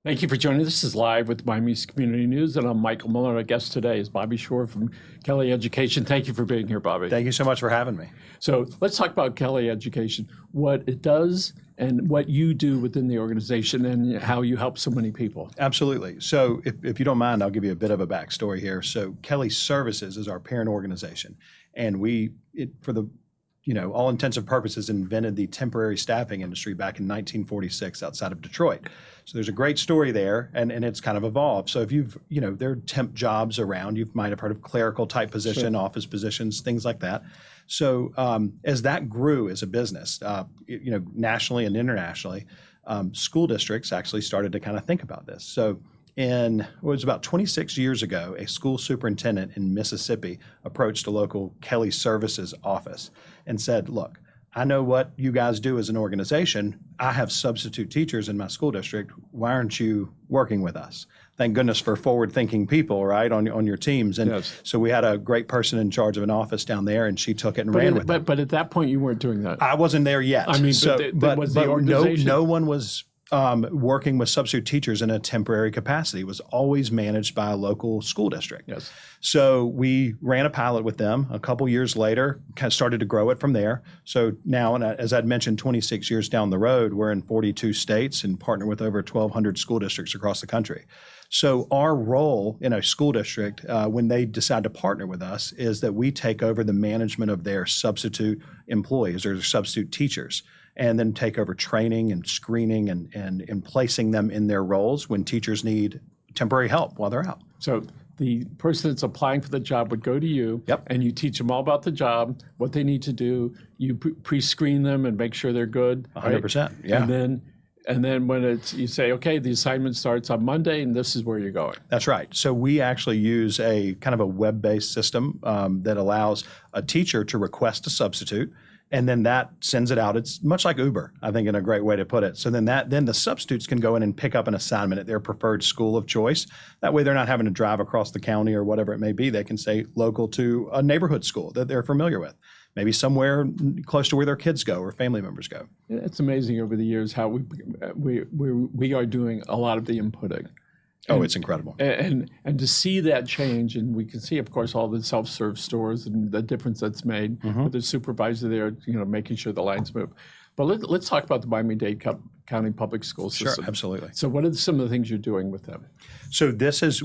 Thank you for joining us. This is Live with Miami's Community News, and I'm Michael Miller. Our guest today is Bobby Schorr from Kelly Education. Thank you for being here, Bobby. Thank you so much for having me. So let's talk about Kelly Education, what it does and what you do within the organization and how you help so many people. Absolutely. So if you don't mind, I'll give you a bit of a backstory here. So Kelly Services is our parent organization, and for the all intents and purposes, invented the temporary staffing industry back in 1946 outside of Detroit. So there's a great story there, and it's kind of evolved. So if there are temp jobs around, you might have heard of clerical type position, sure, office positions, things like that. So as that grew as a business, nationally and internationally, school districts actually started to kind of think about this. So it was about 26 years ago, a school superintendent in Mississippi approached a local Kelly Services office and said, look, I know what you guys do as an organization. I have substitute teachers in my school district. Why aren't you working with us? Thank goodness for forward-thinking people, right, on your teams. And yes, so we had a great person in charge of an office down there, and she took it and ran with it. But at that point, you weren't doing that. I wasn't there yet. I mean, but was the organization? No one was working with substitute teachers in a temporary capacity. It was always managed by a local school district. Yes. So we ran a pilot with them. A couple years later, kind of started to grow it from there. So now, and as I'd mentioned, 26 years down the road, we're in 42 states and partner with over 1,200 school districts across the country. So our role in a school district, when they decide to partner with us, is that we take over the management of their substitute employees or their substitute teachers, and then take over training and screening and placing them in their roles when teachers need temporary help while they're out. So the person that's applying for the job would go to you, yep, and you teach them all about the job, what they need to do. You pre-screen them and make sure they're good. 100%, right? yeah. And then when you say, okay, the assignment starts on Monday and this is where you're going. That's right. So we actually use a kind of a web-based system that allows a teacher to request a substitute, and then that sends it out. It's much like Uber, I think, in a great way to put it. So then the substitutes can go in and pick up an assignment at their preferred school of choice. That way they're not having to drive across the county or whatever it may be. They can stay local to a neighborhood school that they're familiar with, maybe somewhere close to where their kids go or family members go. It's amazing over the years how we are doing a lot of the inputting. Oh, it's incredible. And to see that change, and we can see, of course, all the self-serve stores and the difference that's made with the supervisor there, making sure the lines move. But let's talk about the Miami-Dade County Public School System. Sure, absolutely. So what are some of the things you're doing with them? So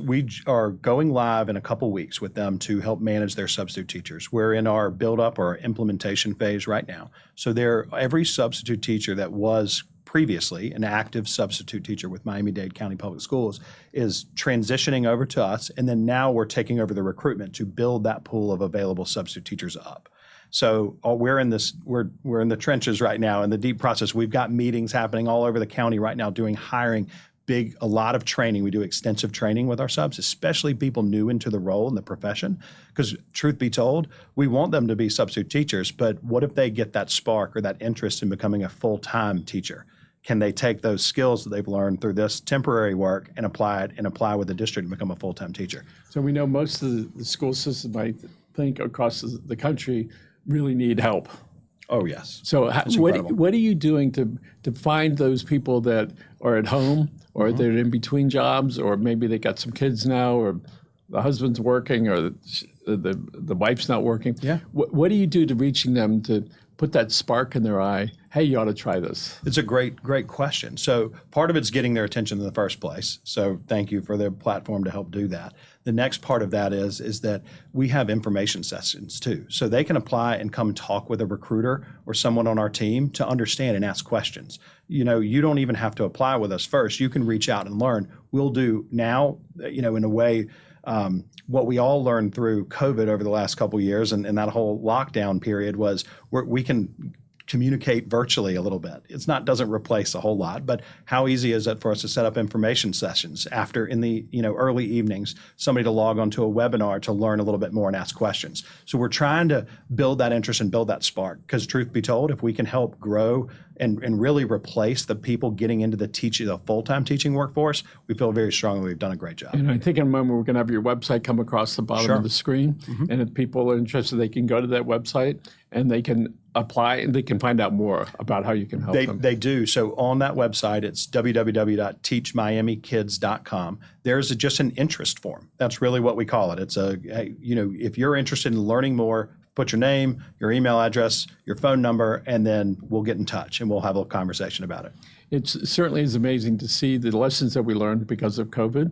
we are going live in a couple weeks with them to help manage their substitute teachers. We're in our build-up or implementation phase right now. So every substitute teacher that was previously an active substitute teacher with Miami-Dade County Public Schools is transitioning over to us, and then now we're taking over the recruitment to build that pool of available substitute teachers up. So we're in the trenches right now in the deep process. We've got meetings happening all over the county right now doing hiring, a lot of training. We do extensive training with our subs, especially people new into the role and the profession, because truth be told, we want them to be substitute teachers, but what if they get that spark or that interest in becoming a full-time teacher? Can they take those skills that they've learned through this temporary work and apply with the district and become a full-time teacher? So we know most of the school system, I think, across the country really need help. Oh, yes. So what are you doing to find those people that are at home or they're in between jobs, or maybe they got some kids now, or the husband's working, or the wife's not working? Yeah. What do you do to reaching them to put that spark in their eye? Hey, you ought to try this. It's a great question. So part of it's getting their attention in the first place. So thank you for the platform to help do that. The next part of that is that we have information sessions too. So they can apply and come talk with a recruiter or someone on our team to understand and ask questions. You don't even have to apply with us first. You can reach out and learn. We'll do now, in a way, what we all learned through COVID over the last couple of years and that whole lockdown period was we can communicate virtually a little bit. Doesn't replace a whole lot, but how easy is it for us to set up information sessions after in the early evenings, somebody to log onto a webinar to learn a little bit more and ask questions. So we're trying to build that interest and build that spark, because truth be told, if we can help grow and really replace the people getting into the full-time teaching workforce, we feel very strongly we've done a great job. And I think in a moment we're going to have your website come across the bottom of the screen. And if people are interested, they can go to that website and they can apply and they can find out more about how you can help them. They do. So on that website, it's www.teachmiamikids.com. There's just an interest form. That's really what we call it. It's if you're interested in learning more, put your name, your email address, your phone number, and then we'll get in touch and we'll have a conversation about it. It certainly is amazing to see the lessons that we learned because of COVID,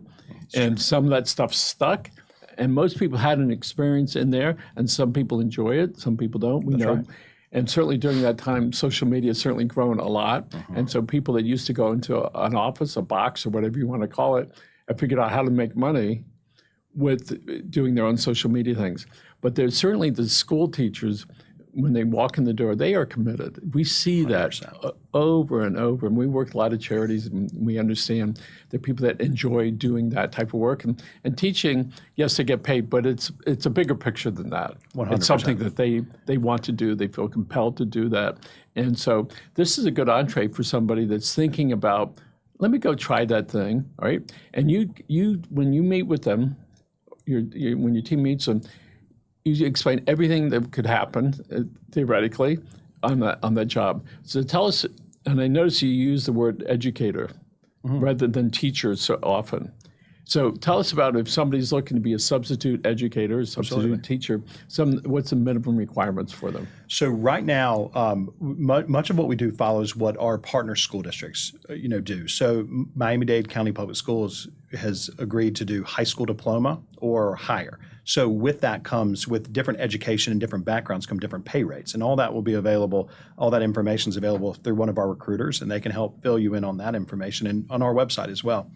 and some of that stuff stuck. And most people had an experience in there, and some people enjoy it, some people don't. We know. Right. And certainly during that time, social media has certainly grown a lot. And so people that used to go into an office, a box, or whatever you want to call it, have figured out how to make money with doing their own social media things. But there's certainly the school teachers, when they walk in the door, they are committed. We see 100%. That over and over. And we work with a lot of charities, and we understand the people that enjoy doing that type of work. And teaching, yes, they get paid, but it's a bigger picture than that. 100%. It's something that they want to do. They feel compelled to do that. And so this is a good entree for somebody that's thinking about, let me go try that thing, all right? And you when you meet with them, when your team meets them, you explain everything that could happen theoretically on that job. So tell us, and I notice you use the word educator rather than teacher so often. So tell us about if somebody's looking to be a substitute educator, a substitute teacher, what's the minimum requirements for them? So right now, much of what we do follows what our partner school districts do. So Miami-Dade County Public Schools has agreed to do high school diploma or higher. So with that comes, with different education and different backgrounds, come different pay rates. And all that will be available, all that information is available through one of our recruiters, and they can help fill you in on that information and on our website as well.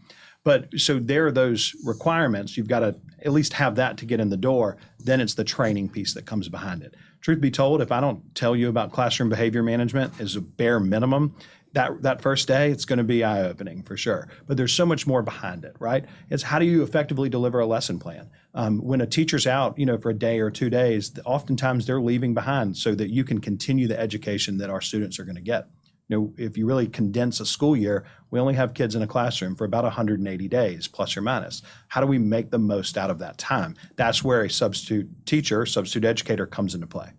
But so there are those requirements. You've got to at least have that to get in the door. Then it's the training piece that comes behind it. Truth be told, if I don't tell you about classroom behavior management as a bare minimum, that first day, it's going to be eye-opening for sure. But there's so much more behind it, right? It's how do you effectively deliver a lesson plan? When a teacher's out, for a day or 2 days, oftentimes they're leaving behind so that you can continue the education that our students are going to get. If you really condense a school year, we only have kids in a classroom for about 180 days, plus or minus. How do we make the most out of that time? That's where a substitute teacher, substitute educator comes into play.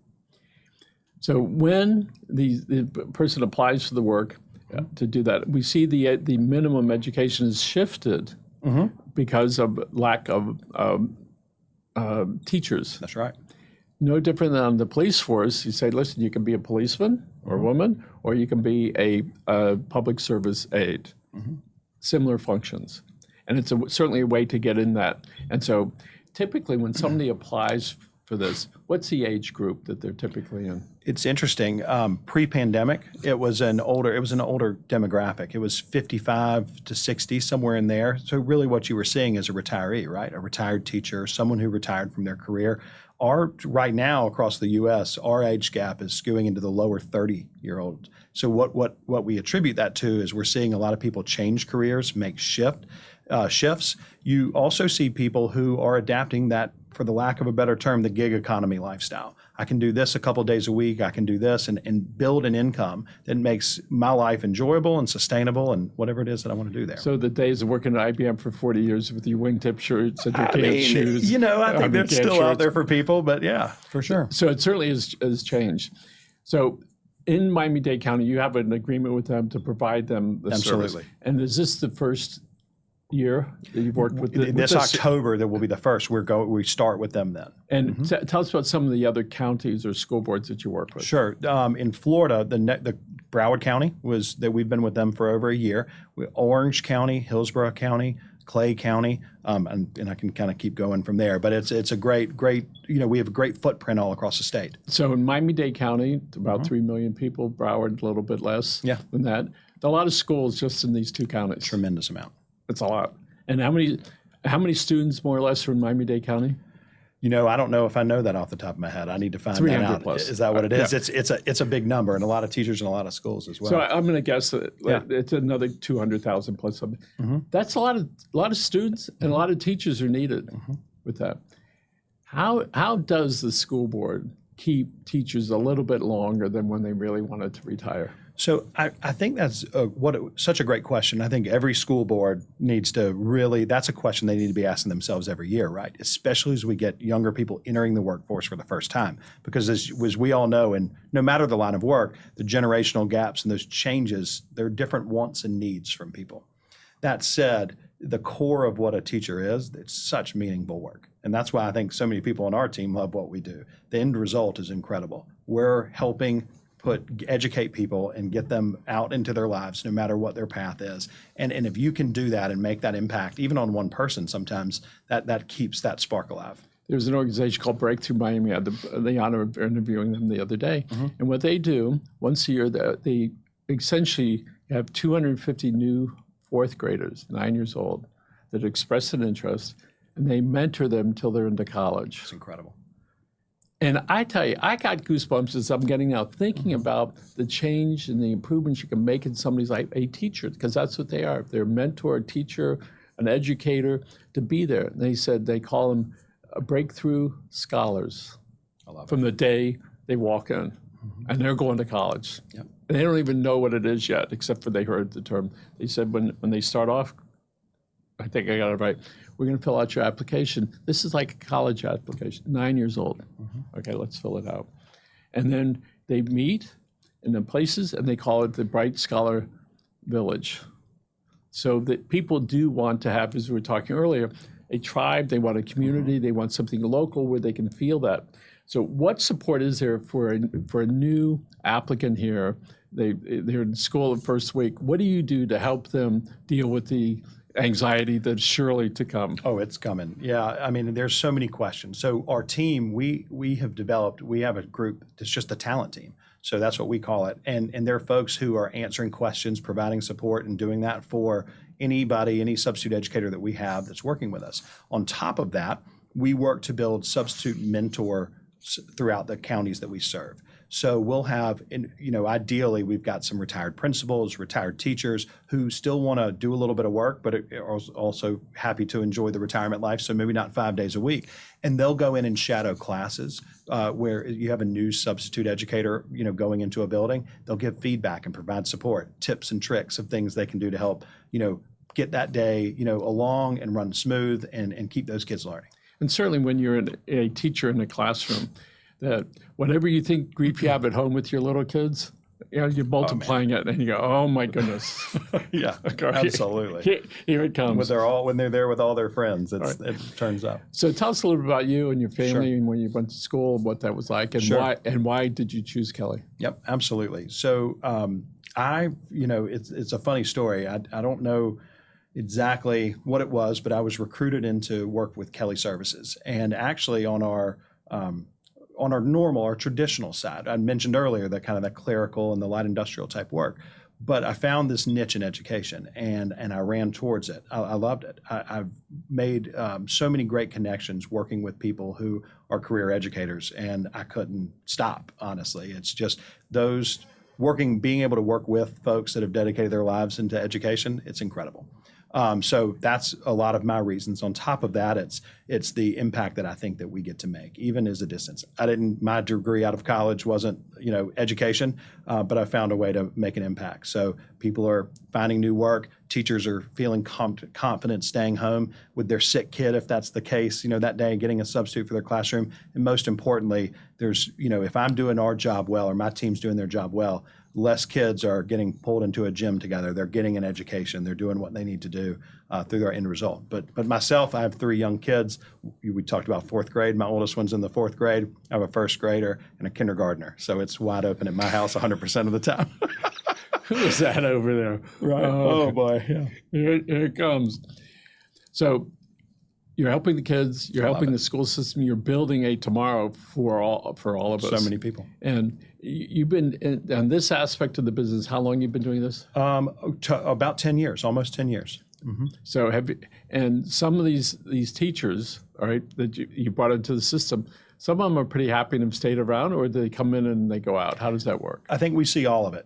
So when the person applies for the work to do that, we see the minimum education is shifted because of lack of teachers. That's right. No different than on the police force. You say, listen, you can be a policeman or a woman, or you can be a public service aide. Similar functions. And it's certainly a way to get in that. And so typically when somebody applies for this, what's the age group that they're typically in? It's interesting. Pre-pandemic, it was an older demographic. It was 55 to 60, somewhere in there. So really what you were seeing is a retiree, right? A retired teacher, someone who retired from their career. Right now across the U.S., our age gap is skewing into the lower 30-year-old. So what we attribute that to is we're seeing a lot of people change careers, make shifts. You also see people who are adapting that, for the lack of a better term, the gig economy lifestyle. I can do this a couple of days a week. I can do this and build an income that makes my life enjoyable and sustainable and whatever it is that I want to do there. So the days of working at IBM for 40 years with your wingtip shirts and your canned shoes. I think that's still out there for people, but yeah, for sure. So it certainly has changed. So in Miami-Dade County, you have an agreement with them to provide them the service. And is this the first year that you've worked with this October? That will be the first. We start with them then. And tell us about some of the other counties or school boards that you work with. Sure. In Florida, the Broward County that we've been with them for over a year. Orange County, Hillsborough County, Clay County, and I can kind of keep going from there. But it's a great. We have a great footprint all across the state. So in Miami-Dade County, about 3 million people. Broward, a little bit less than that. A lot of schools just in these two counties. Tremendous amount. It's a lot. And how many students more or less are in Miami-Dade County? I don't know if I know that off the top of my head. I need to find that out. Plus. Is that what it is? Yeah. It's a big number, and a lot of teachers in a lot of schools as well. So I'm going to guess that it's another 200,000 plus something. That's a lot of students, and a lot of teachers are needed with that. How does the school board keep teachers a little bit longer than when they really wanted to retire? So I think that's such a great question. I think every school board needs to really, that's a question they need to be asking themselves every year, right? Especially as we get younger people entering the workforce for the first time. Because as we all know, and no matter the line of work, the generational gaps and those changes, there are different wants and needs from people. That said, the core of what a teacher is, it's such meaningful work. And that's why I think so many people on our team love what we do. The end result is incredible. We're helping educate people and get them out into their lives, no matter what their path is. And if you can do that and make that impact, even on one person, sometimes that keeps that spark alive. There's an organization called Breakthrough Miami. I had the honor of interviewing them the other day. Mm-hmm. And what they do, once a year, they essentially have 250 new fourth graders, 9 years old, that express an interest, and they mentor them till they're into college. It's incredible. And I tell you, I got goosebumps as I'm getting out thinking about the change and the improvements you can make in somebody's life, a teacher, because that's what they are. They're a mentor, a teacher, an educator, to be there. And they said they call them breakthrough scholars from the day they walk in, and they're going to college. Yep. And they don't even know what it is yet, except for they heard the term. They said when they start off, I think I got it right, we're going to fill out your application. This is like a college application, 9 years old. Mm-hmm. Okay, let's fill it out. And then they meet in the places, and they call it the Bright Scholar Village. So that people do want to have, as we were talking earlier, a tribe, they want a community, they want something local where they can feel that. So what support is there for a new applicant here? They're in school the first week. What do you do to help them deal with the anxiety that's surely to come? Oh, it's coming. Yeah, I mean, there's so many questions. So our team, we have developed, we have a group that's just a talent team. So that's what we call it. And there are folks who are answering questions, providing support, and doing that for anybody, any substitute educator that we have that's working with us. On top of that, we work to build substitute mentors throughout the counties that we serve. So we'll have, ideally, we've got some retired principals, retired teachers who still want to do a little bit of work, but are also happy to enjoy the retirement life, so maybe not 5 days a week. And they'll go in and shadow classes where you have a new substitute educator, going into a building. They'll give feedback and provide support, tips and tricks of things they can do to help, get that day, along and run smooth and keep those kids learning. And certainly when you're a teacher in a classroom, that whatever you think grief you have at home with your little kids, you're multiplying it, and you go, "Oh my goodness!" Yeah, absolutely. Here it comes. When they're there with all their friends, it turns up. So tell us a little bit about you and your family, and when you went to school, what that was like, and why did you choose Kelly? Yep, absolutely. So it's a funny story. I don't know exactly what it was, but I was recruited into work with Kelly Services, and actually on our traditional side. I mentioned earlier that kind of that clerical and the light industrial type work, but I found this niche in education and I ran towards it. I loved it. I've made so many great connections working with people who are career educators, and I couldn't stop, honestly. It's just being able to work with folks that have dedicated their lives into education, it's incredible. So that's a lot of my reasons. On top of that, it's the impact that I think that we get to make, even as a distance. My degree out of college wasn't, education, but I found a way to make an impact. So people are finding new work. Teachers are feeling confident staying home with their sick kid, if that's the case, that day, getting a substitute for their classroom. And most importantly, there's, if I'm doing our job well or my team's doing their job well, less kids are getting pulled into a gym together. They're getting an education. They're doing what they need to do through their end result. But myself, I have 3 young kids. We talked about 4th grade. My oldest one's in the 4th grade. I have a 1st grader and a kindergartner. So it's wide open at my house 100% of the time. Who is that over there? Right. Oh boy. Yeah. Here it comes. So you're helping the kids. You're helping the school system. You're building a tomorrow for all of us. So many people. And you've been on this aspect of the business. How long you've been doing this? About 10 years, almost 10 years. Mm-hmm. So and some of these teachers, all right, that you brought into the system, some of them are pretty happy and have stayed around, or do they come in and they go out? How does that work? I think we see all of it.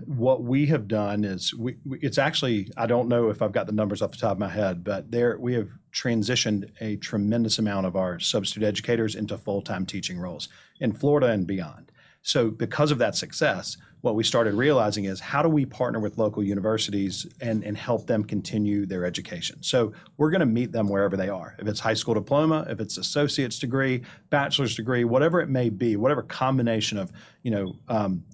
What we have done is it's actually, I don't know if I've got the numbers off the top of my head, but we have transitioned a tremendous amount of our substitute educators into full-time teaching roles in Florida and beyond. So because of that success, what we started realizing is how do we partner with local universities and help them continue their education? So we're going to meet them wherever they are. If it's high school diploma, if it's associate's degree, bachelor's degree, whatever it may be, whatever combination of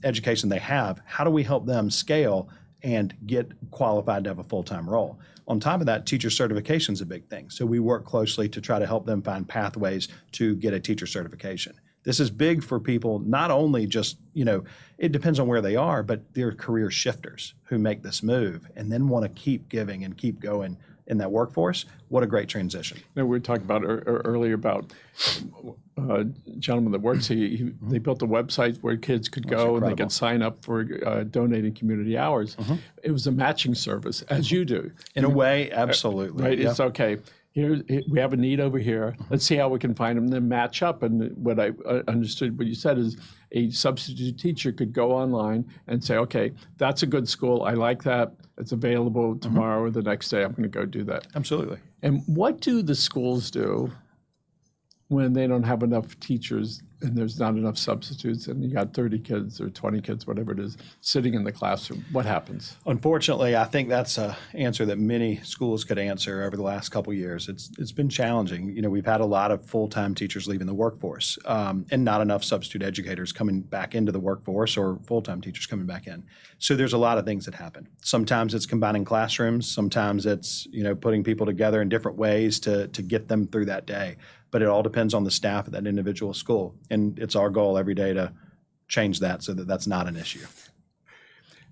education they have, how do we help them scale and get qualified to have a full-time role? On top of that, teacher certification is a big thing. So we work closely to try to help them find pathways to get a teacher certification. This is big for people, not only just, it depends on where they are, but they're career shifters who make this move and then want to keep giving and keep going in that workforce. What a great transition. We were talking about earlier about a gentleman that works here. They built a website where kids could go and they could sign up for donating community hours. It was a matching service, as you do. In a way, absolutely. Right? It's okay. Here, we have a need over here. Let's see how we can find them, then match up. And what I understood what you said is a substitute teacher could go online and say, okay, that's a good school. I like that. It's available tomorrow or the next day. I'm going to go do that. Absolutely. And what do the schools do when they don't have enough teachers and there's not enough substitutes and you got 30 kids or 20 kids, whatever it is, sitting in the classroom? What happens? Unfortunately, I think that's an answer that many schools could answer over the last couple of years. It's been challenging. We've had a lot of full-time teachers leaving the workforce and not enough substitute educators coming back into the workforce or full-time teachers coming back in. So there's a lot of things that happen. Sometimes it's combining classrooms. Sometimes it's, putting people together in different ways to get them through that day. But it all depends on the staff at that individual school. And it's our goal every day to change that so that that's not an issue.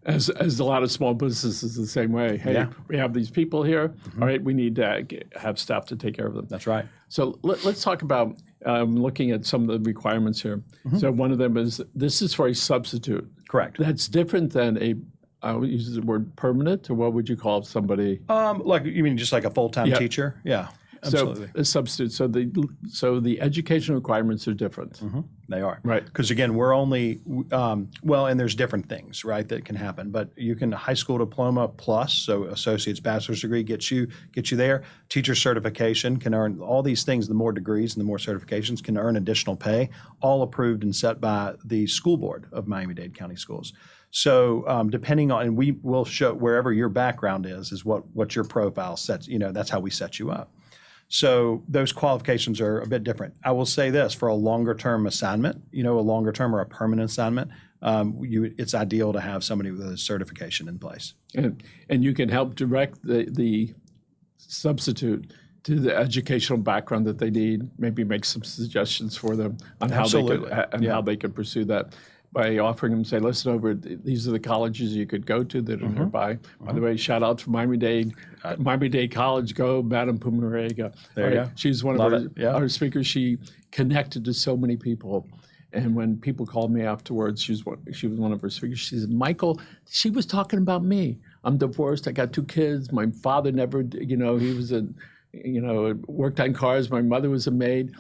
As a lot of small businesses the same way. Hey, we have these people here. All right, we need to have staff to take care of them. That's right. So let's talk about looking at some of the requirements here. So one of them is this is for a substitute. Correct. That's different than I would use the word permanent, or what would you call somebody? Like you mean just like a full-time teacher? Yeah. Absolutely. So a substitute. So the education requirements are different. They are. Right. Because again, we're only, and there's different things, right, that can happen. But you can high school diploma plus, so associate's, bachelor's degree gets you there. Teacher certification can earn all these things. The more degrees and the more certifications can earn additional pay, all approved and set by the school board of Miami-Dade County Schools. So depending on, and we will show wherever your background is what your profile sets, that's how we set you up. So those qualifications are a bit different. I will say this, for a longer term assignment, a longer term or a permanent assignment, it's ideal to have somebody with a certification in place. And you can help direct the substitute to the educational background that they need, maybe make some suggestions for them on how they could pursue that. By offering them, say, listen, these are the colleges you could go to that are nearby. By the way, shout out to Miami-Dade College. Go, Madam Pumarega. There you go. She's one of our speakers. She connected to so many people. And when people called me afterwards, she was one of her speakers. She said, Michael, she was talking about me. I'm divorced. I got 2 kids. My father never, he was worked on cars. My mother was a maid.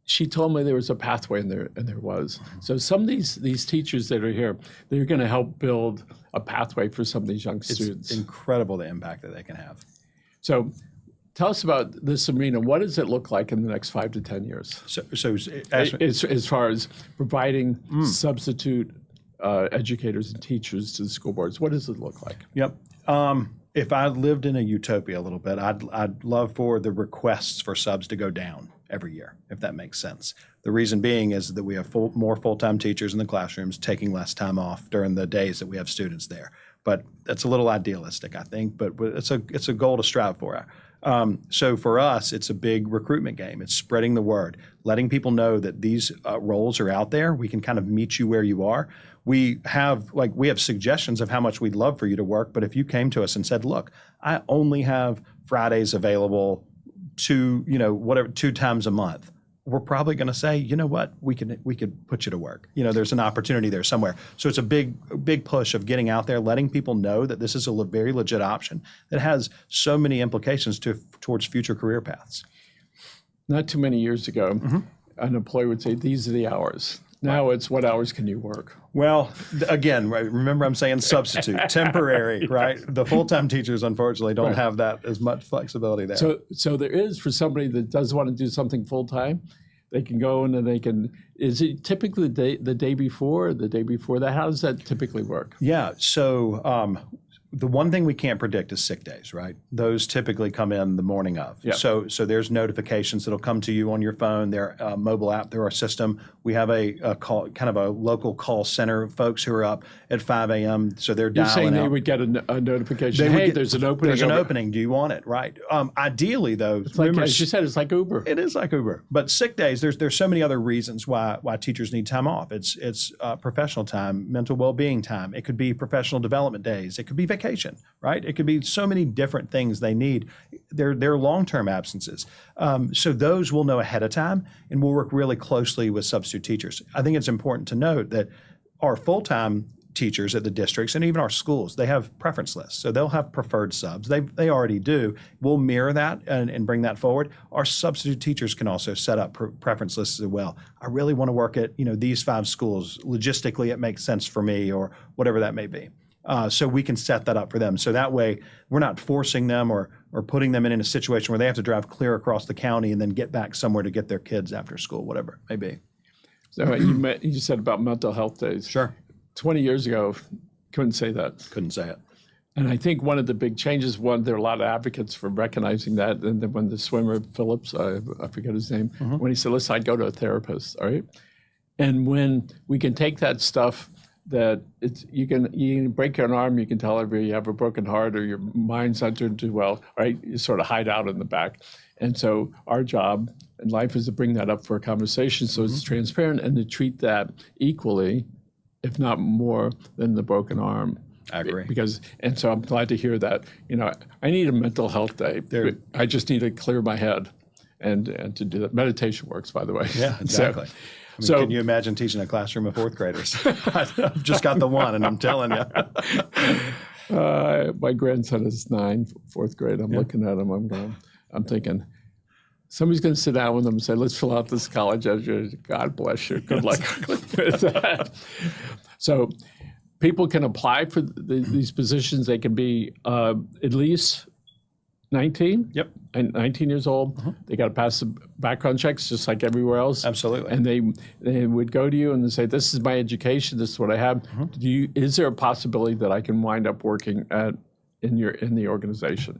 She told me there was a pathway, and there was. So some of these teachers that are here, they're going to help build a pathway for some of these young students. It's incredible the impact that they can have. So tell us about this arena. What does it look like in the next 5 to 10 years? So as far as providing substitute educators and teachers to the school boards, what does it look like? Yep. If I lived in a utopia a little bit, I'd love for the requests for subs to go down every year, if that makes sense. The reason being is that we have more full-time teachers in the classrooms taking less time off during the days that we have students there. But that's a little idealistic, I think, but it's a goal to strive for. So for us, it's a big recruitment game. It's spreading the word, letting people know that these roles are out there. We can kind of meet you where you are. We have suggestions of how much we'd love for you to work, but if you came to us and said, look, I only have Fridays available 2 times a month, we're probably going to say, you know what, we could put you to work. There's an opportunity there somewhere. So it's a big push of getting out there, letting people know that this is a very legit option that has so many implications towards future career paths. Not too many years ago, an employer would say, these are the hours. Now it's what hours can you work? Well, again, right, remember I'm saying substitute, temporary, right? The full-time teachers, unfortunately, don't have that as much flexibility there. So there is, for somebody that does want to do something full-time, they can go in and they can. Is it typically the day before, or the day before that? How does that typically work? Yeah. So the one thing we can't predict is sick days, right? Those typically come in the morning of. Yeah. So there's notifications that'll come to you on your phone. They're mobile app through our system. We have a call, kind of a local call center folks who are up at 5 a.m. So they're You're dialing saying they out. would get a notification. They would Hey, get- there's an opening. There's an over-" opening. Do you want it? Right. Ideally, though, It's like, as you said, it's like Uber. it is like Uber, but sick days. There's so many other reasons why teachers need time off. It's professional time, mental well-being time. It could be professional development days. It could be vacation, right? It could be so many different things they need. They're long-term absences. So those we'll know ahead of time, and we'll work really closely with substitute teachers. I think it's important to note that our full-time teachers at the districts and even our schools, they have preference lists. So they'll have preferred subs. They already do. We'll mirror that and bring that forward. Our substitute teachers can also set up preference lists as well. I really want to work at these 5 schools. Logistically, it makes sense for me, or whatever that may be. So we can set that up for them. So that way we're not forcing them or putting them in a situation where they have to drive clear across the county and then get back somewhere to get their kids after school, whatever it may be. So you said about mental health days. Sure. 20 years ago, couldn't say that. Couldn't say it. And I think one of the big changes, there are a lot of advocates for recognizing that. And then when the swimmer, Phillips, I forget his name, when he said, listen, I'd go to a therapist, all right? And when we can take that stuff that you can break your arm, you can tell everybody you have a broken heart or your mind's not doing too well, right? You sort of hide out in the back. And so our job in life is to bring that up for a conversation so it's transparent and to treat that equally, if not more, than the broken arm. I agree. And so I'm glad to hear that. I need a mental health day. I just need to clear my head and to do that. Meditation works, by the way. Yeah, exactly. So can you imagine teaching a classroom of 4th graders? I've just got the one, and I'm telling you. My grandson is 9, 4th grade. I'm looking at him. I'm thinking, somebody's going to sit down with them and say, let's fill out this college education. God bless you. Good luck with that. So people can apply for these positions. They can be at least 19. Yep. And 19 years old. They got to pass the background checks just like everywhere else. Absolutely. And they would go to you and they say, this is my education. This is what I have. Is there a possibility that I can wind up working in the organization?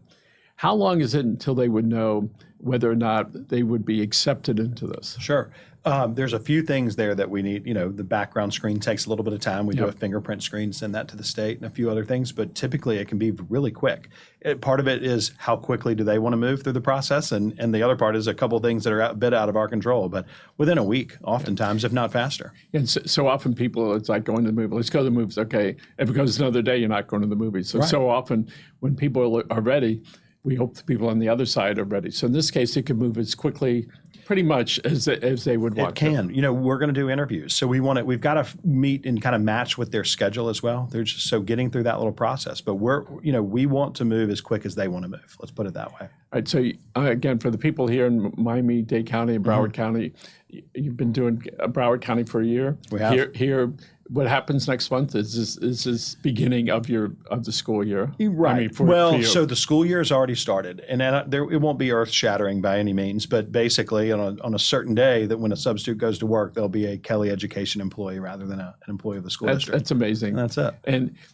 How long is it until they would know whether or not they would be accepted into this? Sure. There's a few things there that we need. The background screen takes a little bit of time. We do a fingerprint screen, send that to the state, and a few other things, but typically it can be really quick. Part of it is how quickly do they want to move through the process, and the other part is a couple of things that are a bit out of our control, but within a week, oftentimes, if not faster. And so often people, it's like going to the movie. Let's go to the movies. Okay. If it goes another day, you're not going to the movies. So often when people are ready, we hope the people on the other side are ready. So in this case, it could move as quickly, pretty much as they would want. It can. We're going to do interviews, so we've got to meet and kind of match with their schedule as well. They're just getting through that little process. But we want to move as quick as they want to move. Let's put it that way. All right. So again, for the people here in Miami-Dade County and Broward County, you've been doing Broward County for a year. We have. Here, what happens next month is this beginning of the school year. Right. For you. So the school year has already started, and it won't be earth-shattering by any means, but basically on a certain day that when a substitute goes to work, there'll be a Kelly Education employee rather than an employee of the school district. That's amazing. And that's it.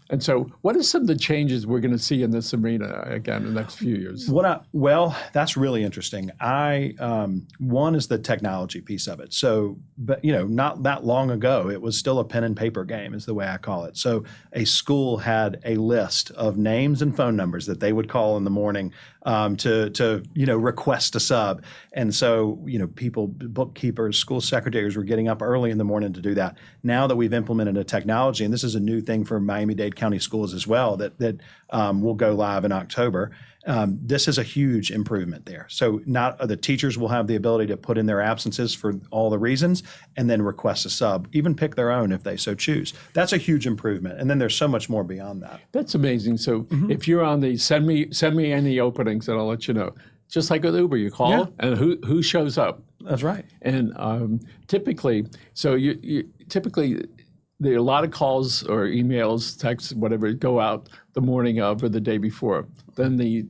And so what are some of the changes we're going to see in this arena, again, in the next few years? Well, that's really interesting. One is the technology piece of it. So, but not that long ago, it was still a pen and paper game is the way I call it. So a school had a list of names and phone numbers that they would call in the morning to request a sub. And so, people, bookkeepers, school secretaries were getting up early in the morning to do that. Now that we've implemented a technology, and this is a new thing for Miami-Dade County schools as well, that will go live in October. This is a huge improvement there. So the teachers will have the ability to put in their absences for all the reasons and then request a sub, even pick their own if they so choose. That's a huge improvement. And then there's so much more beyond that. That's amazing. So if you're on the send me any openings and I'll let you know. Just like with Uber, you call and who shows up. That's right. And typically, so you typically there are a lot of calls or emails, texts, whatever, go out the morning of or the day before. Then the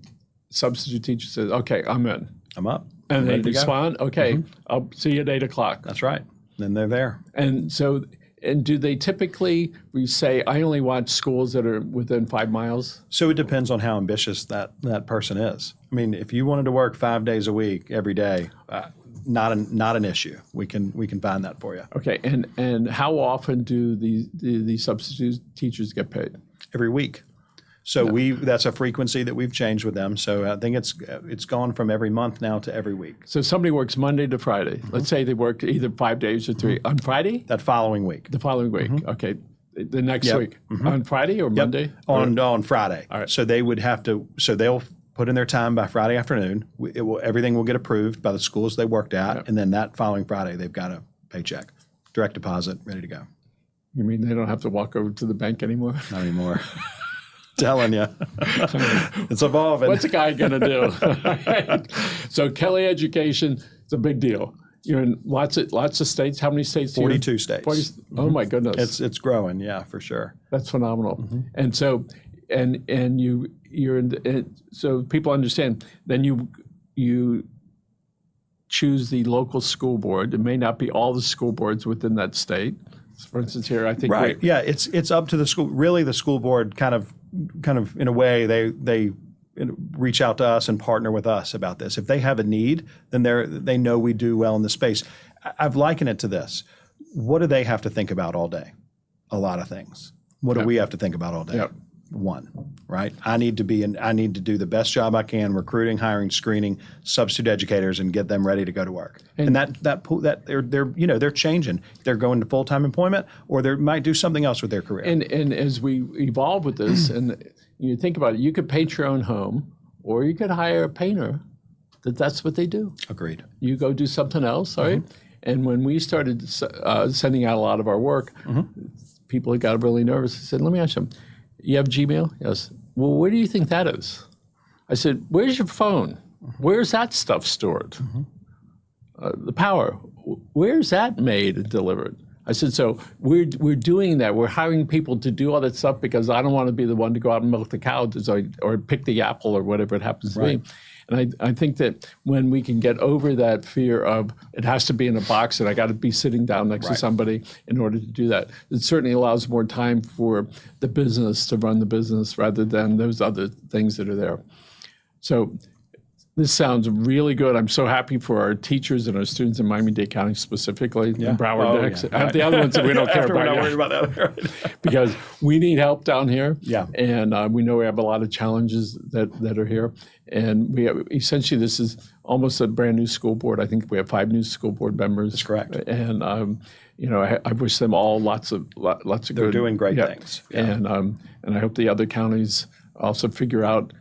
substitute teacher says, okay, I'm in. I'm up. And I'm they ready to go. respond, okay, I'll see you at 8 o'clock. That's right. Then they're there. And so, and do they typically say, I only want schools that are within 5 miles? So it depends on how ambitious that person is. I mean, if you wanted to work 5 days a week, every day, not an issue. We can find that for you. Okay, and how often do these substitute teachers get paid? Every week. So that's a frequency that we've changed with them. So I think it's gone from every month now to every week. So somebody works Monday to Friday. Let's say they work either 5 days or 3 on Friday. That following week. The following week. Okay, the next week on Friday or Monday. On Friday. All right. So they would have to. So they'll put in their time by Friday afternoon. Everything will get approved by the schools they worked at, and then that following Friday they've got a paycheck, direct deposit, ready to go. You mean they don't have to walk over to the bank anymore? Not anymore. Telling you, it's evolving. What's a guy gonna do? So Kelly Education, it's a big deal. You're in lots of states. How many states? 42 states. Oh my goodness, It's growing, yeah, for sure. that's phenomenal. And so, and you're in. So people understand. Then you choose the local school board. It may not be all the school boards within that state. For instance, here I think Right. Yeah. It's up to the school. Really, the school board kind of in a way they reach out to us and partner with us about this. If they have a need, then they know we do well in the space. I've likened it to this. What do they have to think about all day? A lot of things. What do we have to think about all day? Yep. One, right? I need to do the best job I can recruiting, hiring, screening substitute educators and get them ready to go to work. And that they're changing. They're going to full-time employment, or they might do something else with their career. And as we evolve with this, and you think about it, you could paint your own home, or you could hire a painter. That's what they do. Agreed. You go do something else, all right? And when we started sending out a lot of our work, people got really nervous. I said, let me ask you, you have Gmail? Yes. Well, where do you think that is? I said, where's your phone? Where's that stuff stored? The power, where's that made and delivered? I said, so we're doing that. We're hiring people to do all that stuff because I don't want to be the one to go out and milk the cow or pick the apple or whatever it happens to be. And I think that when we can get over that fear of it has to be in a box and I got to be sitting down next to somebody in order to do that, it certainly allows more time for the business to run the business rather than those other things that are there. So this sounds really good. I'm so happy for our teachers and our students in Miami-Dade County specifically, in Broward Decks. And the other ones that we don't care about. We're not worried about that. Because we need help down here. Yeah. And we know we have a lot of challenges that are here. And we have, essentially, this is almost a brand new school board. I think we have 5 new school board members. That's correct. And I wish them all lots of good. They're doing great things. Yeah. And I hope the other counties also figure out,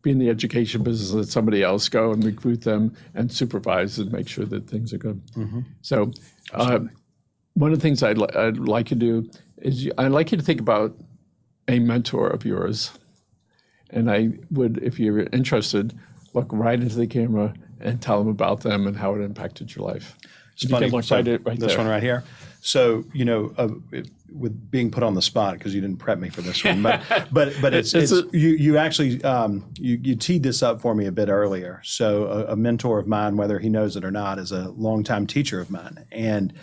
be in the education business, let somebody else go and recruit them and supervise and make sure that things are good. So one of the things I'd like you to do is I'd like you to think about a mentor of yours. And I would, if you're interested, look right into the camera and tell them about them and how it impacted your life. It's funny. Look So right this one right here. So with being put on the spot because you didn't prep me for this one, but you actually you teed this up for me a bit earlier. So a mentor of mine, whether he knows it or not, is a longtime teacher of mine, and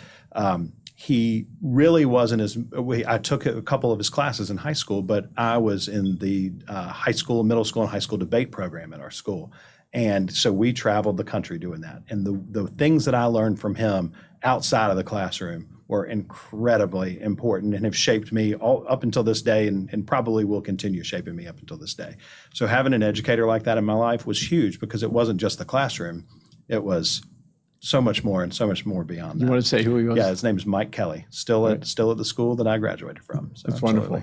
he really wasn't as. I took a couple of his classes in high school, but I was in the high school, middle school, and high school debate program at our school. And so we traveled the country doing that. And the things that I learned from him outside of the classroom were incredibly important and have shaped me all up until this day and probably will continue shaping me up until this day. So having an educator like that in my life was huge because it wasn't just the classroom. It was so much more and so much more beyond that. You want to say who he was? Yeah, his name is Mike Kelly, still at the school that I graduated from. So that's wonderful.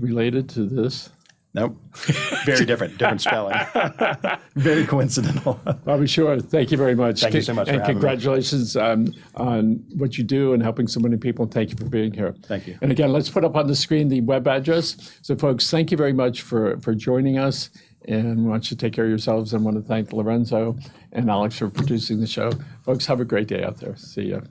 Related to this? Nope. Very different spelling. Very coincidental. Bobby Schorr, thank you very much. Thank you so much for having me. And congratulations on what you do and helping so many people. Thank you for being here. Thank you. And again, let's put up on the screen the web address. So folks, thank you very much for joining us. And we want you to take care of yourselves. I want to thank Lorenzo and Alex for producing the show. Folks, have a great day out there. See you.